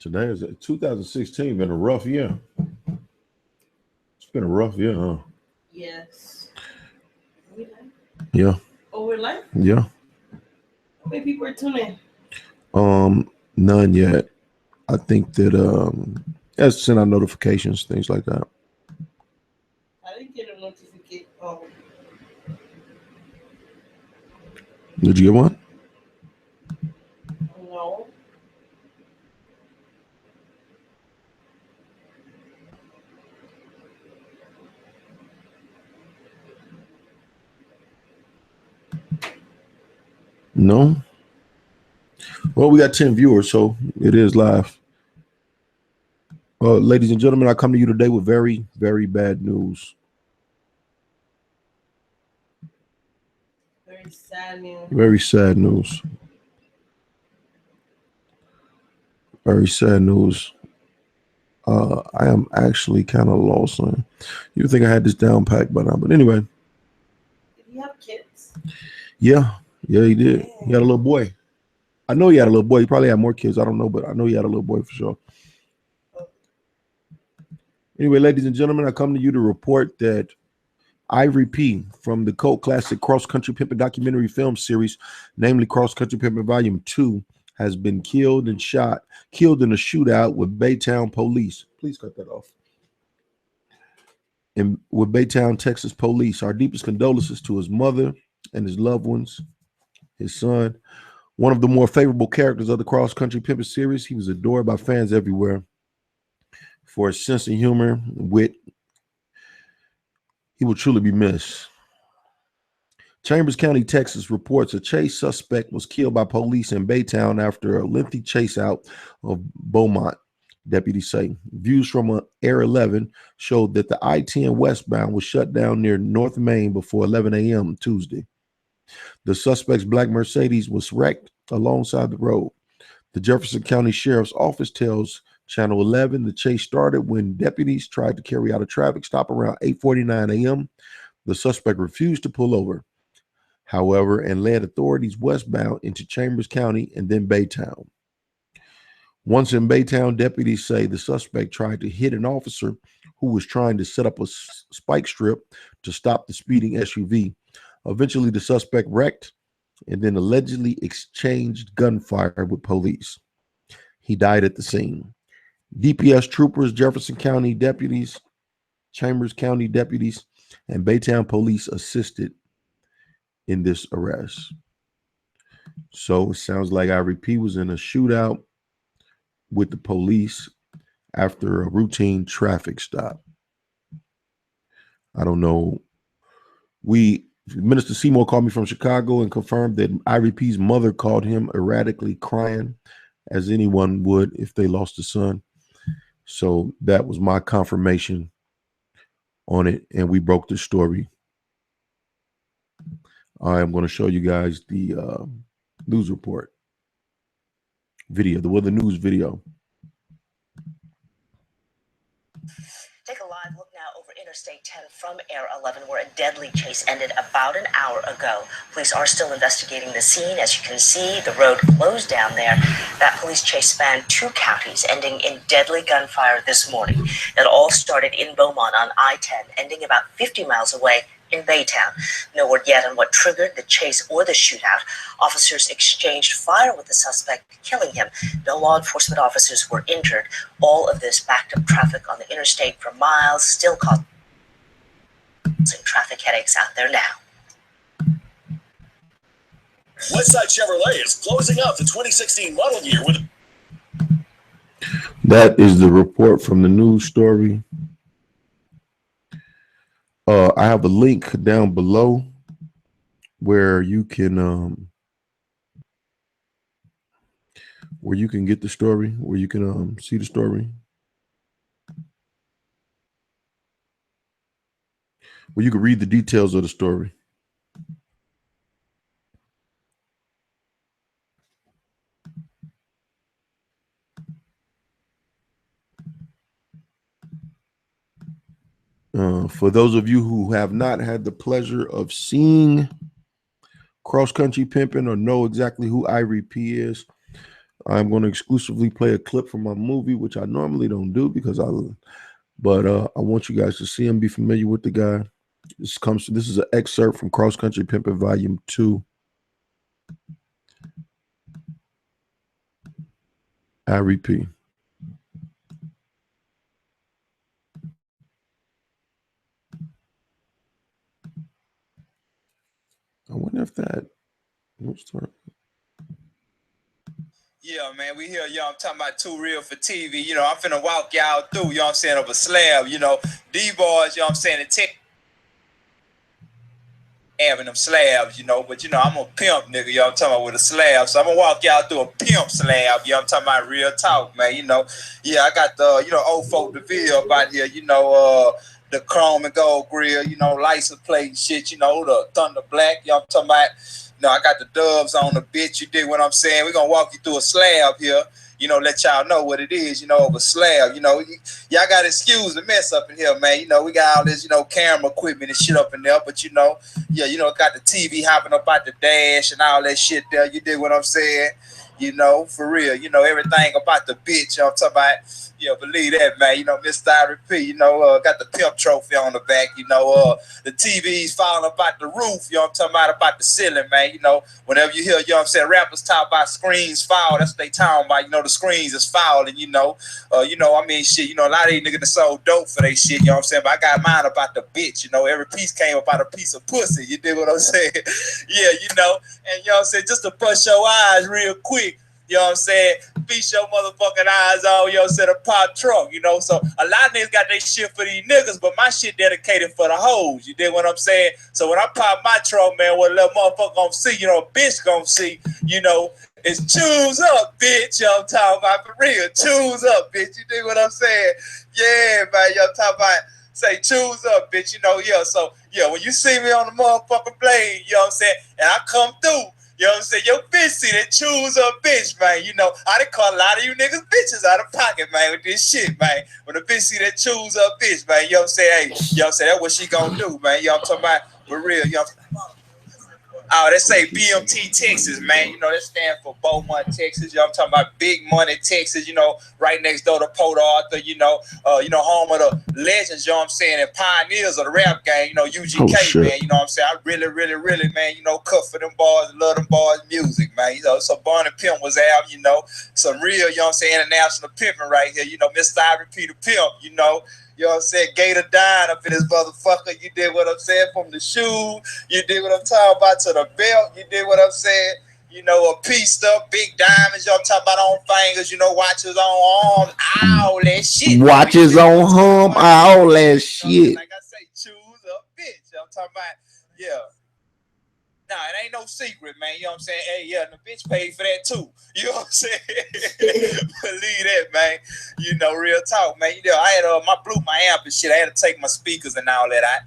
Today is 2016. Been a rough year. It's been a rough year, huh? Yes. We live. Yeah. Oh, we're live? Yeah. How many people are tuning? None yet. I think that as send out notifications, things like that. I didn't get a notification. Oh, Did you get one? no. No. Well, we got 10 viewers, so it is live. Ladies and gentlemen, I come to you today with very, very bad news. Very sad news. Very sad news. Very sad news. I am actually kind of lost on. You think I had this down packed by now, but anyway. Did he have kids? Yeah, he did. He had a little boy. I know he had a little boy. He probably had more kids. I don't know, but I know he had a little boy for sure. Anyway, ladies and gentlemen, I come to you to report that Ivory P from the cult classic Cross Country Pimpin' documentary film series, namely Cross Country Pimpin' Volume 2, has been killed in a shootout with Baytown police. Please cut that off. And with Baytown, Texas police. Our deepest condolences to his mother and his loved ones, his son. One of the more favorable characters of the Cross Country Pimpin' series. He was adored by fans everywhere for his sense of humor, wit. He will truly be missed. Chambers County, Texas reports a chase suspect was killed by police in Baytown after a lengthy chase out of Beaumont, deputies say. Views from Air 11 showed that the I-10 westbound was shut down near North Main before 11 a.m. Tuesday. The suspect's black Mercedes was wrecked alongside the road. The Jefferson County Sheriff's Office tells Channel 11 the chase started when deputies tried to carry out a traffic stop around 8:49 a.m. The suspect refused to pull over, however, and led authorities westbound into Chambers County and then Baytown. Once in Baytown, deputies say the suspect tried to hit an officer who was trying to set up a spike strip to stop the speeding SUV. Eventually, the suspect wrecked and then allegedly exchanged gunfire with police. He died at the scene. DPS troopers, Jefferson County deputies, Chambers County deputies, and Baytown police assisted in this arrest. So it sounds like Ivory P was in a shootout with the police after a routine traffic stop. I don't know. Minister Seymour called me from Chicago and confirmed that Ivory P's mother called him erratically crying, as anyone would if they lost a son. So that was my confirmation on it, and we broke the story. I am going to show you guys the news report video, the news video. Take a live look now over Interstate 10 from Air 11, where a deadly chase ended about an hour ago. Police are still investigating the scene. As you can see, the road closed down there. That police chase spanned 2 counties, ending in deadly gunfire this morning. It all started in Beaumont on I-10, ending about 50 miles away in Baytown. No word yet on what triggered the chase or the shootout. Officers exchanged fire with the suspect, killing him. No law enforcement officers were injured. All of this backed up traffic on the interstate for miles, still causing traffic headaches out there now. Westside Chevrolet is closing out the 2016 model year with... That is the report from the news story. I have a link down below where you can get the story, where you can see the story, where you can read the details of the story. For those of you who have not had the pleasure of seeing Cross Country Pimpin' or know exactly who Ivory P is, I'm going to exclusively play a clip from my movie, which I normally don't do because I want you guys to see him, be familiar with the guy. This is an excerpt from Cross Country Pimpin' Volume 2. Ivory P. I wonder if that. Yeah, man, we here, I'm talking about Too Real for TV. I'm finna walk y'all through, I'm saying, of a slab, D-boys, I'm saying, the tech having them slabs, but I'm a pimp, nigga, I'm talking about with a slab. So I'm gonna walk y'all through a pimp slab, I'm talking about real talk, man, Yeah, I got the, old folk DeVille about here, the chrome and gold grill, license plate and shit, the Thunder Black, I'm talking about. I got the dubs on the bitch. You dig what I'm saying? We're gonna walk you through a slab here, let y'all know what it is, of a slab. Y'all gotta excuse the mess up in here, man. We got all this, camera equipment and shit up in there, but got the TV hopping up out the dash and all that shit there. You dig what I'm saying? For real, everything about the bitch. I'm talking about, believe that, man. Mr. Ivory P, got the pimp trophy on the back, the TV's falling up out the roof, I'm talking about the ceiling, man. Whenever you hear, I'm saying, rappers talk about screens fall, that's what they talking about, the screens is falling, I mean, shit, a lot of these niggas that sold dope for they shit, I'm saying, but I got mine about the bitch, every piece came about a piece of pussy, you dig what I'm saying? Yeah, and I'm saying, just to bust your eyes real quick, I'm saying? Feast your motherfucking eyes on, said a pop trunk, So a lot of niggas got their shit for these niggas, but my shit dedicated for the hoes. You dig what I'm saying? So when I pop my trunk, man, what a little motherfucker gonna see, a bitch gonna see, is choose up, bitch. I'm talking about for real. Choose up, bitch. You dig what I'm saying? Yeah, man, y'all talking about say choose up, bitch. So when you see me on the motherfucking blade, you know what I'm saying, and I come through. You know what I'm saying? Your bitch see that choose a bitch, man. I done call a lot of you niggas bitches out of pocket, man, with this shit, man. When the bitch see that choose a bitch, man, you know what I'm saying? Hey, you know what I'm saying? That's what she gonna do, man. You know what I'm talking about? For real, you know what I'm saying? Oh, they say BMT Texas, man. That stand for Beaumont, Texas. I'm talking about Big Money, Texas. Right next door to Port Arthur. Home of the legends. You know what I'm saying, and pioneers of the rap game. UGK, man. You know what I'm saying. I really, really, really, man. Cut for them boys, love them boys' music, man. So Barney Pimp was out. Some real. You know what I'm saying, international pimping right here. Mr. Ivory P the Pimp. You know what I'm saying? Gator dying up in this motherfucker. You did what I'm saying? From the shoe, you did what I'm talking about, to the belt. You did what I'm saying? A pieced up, big diamonds. Y'all talking about on fingers, watches on arms, all that shit. Watches on home, all that shit. Like I say, choose a bitch. I'm talking about, yeah. Nah, it ain't no secret, man. You know what I'm saying? Hey, yeah, the bitch paid for that too. You know what I'm saying? Believe that, man. Real talk, man. I had blew my amp and shit. I had to take my speakers and all that out,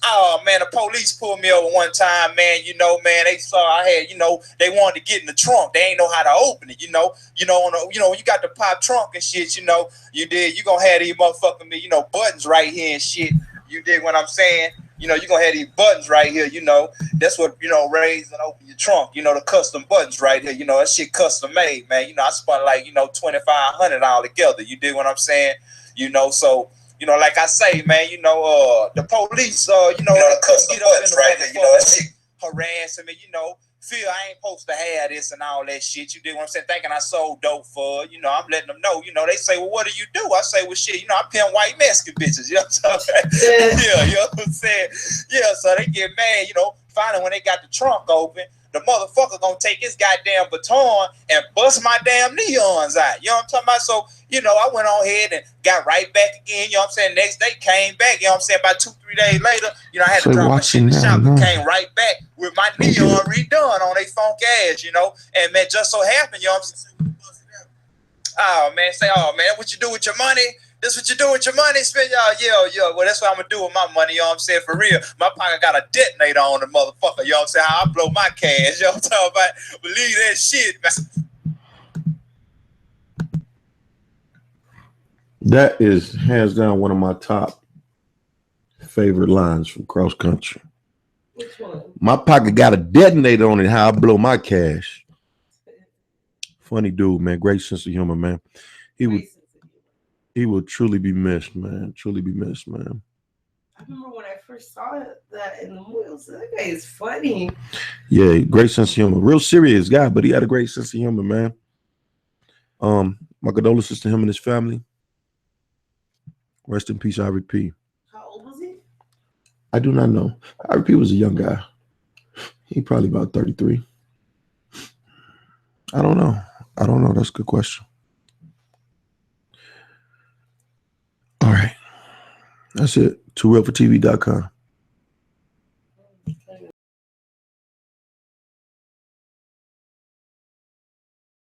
Oh man, the police pulled me over one time, man. Man, they saw I had, they wanted to get in the trunk. They ain't know how to open it, when you got the pop trunk and shit, you gonna have these motherfucking, buttons right here and shit. You dig what I'm saying? You gonna have these buttons right here, that's what, raise and open your trunk, the custom buttons right here, that shit custom made, man. I spent like, $2,500 all together. You dig what I'm saying? So, like I say, man, the police, the custom buttons right here, that shit harassing me, feel I ain't supposed to have this and all that shit. You dig what I'm saying? Thinking I sold dope for, I'm letting them know, they say, well, what do you do? I say, well, shit, I pimp white Mexican bitches, you know what I'm saying? Yeah, you know what I'm saying? Yeah, so they get mad, finally when they got the trunk open, the motherfucker gonna take his goddamn baton and bust my damn neons out. You know what I'm talking about? So, I went on ahead and got right back again. You know what I'm saying? Next day came back. You know what I'm saying? About 2-3 days later, I had to drop my shit in the shop and came right back with my neon redone on they funk ass, And man, just so happened, you know what I'm saying? Oh man, say, oh man, what you do with your money? This what you do with your money? Spend yeah. Well, that's what I'm gonna do with my money, you know what I'm saying? For real. My pocket got a detonator on the motherfucker, you know what I'm saying? How I blow my cash, you know what I'm talking about? Believe that shit, man. That is hands down one of my top favorite lines from Cross Country. Which one? My pocket got a detonator on it. How I blow my cash. Funny dude, man. Great sense of humor, man. He would truly be missed, man. Truly be missed, man. I remember when I first saw that in the movie, I was like, that guy is funny. Yeah, great sense of humor. Real serious guy, but he had a great sense of humor, man. My condolences to him and his family. Rest in peace, Ivory P. How old was he? I do not know. Ivory P was a young guy. He probably about 33. I don't know. That's a good question. All right. That's it. TooRealForTV.com.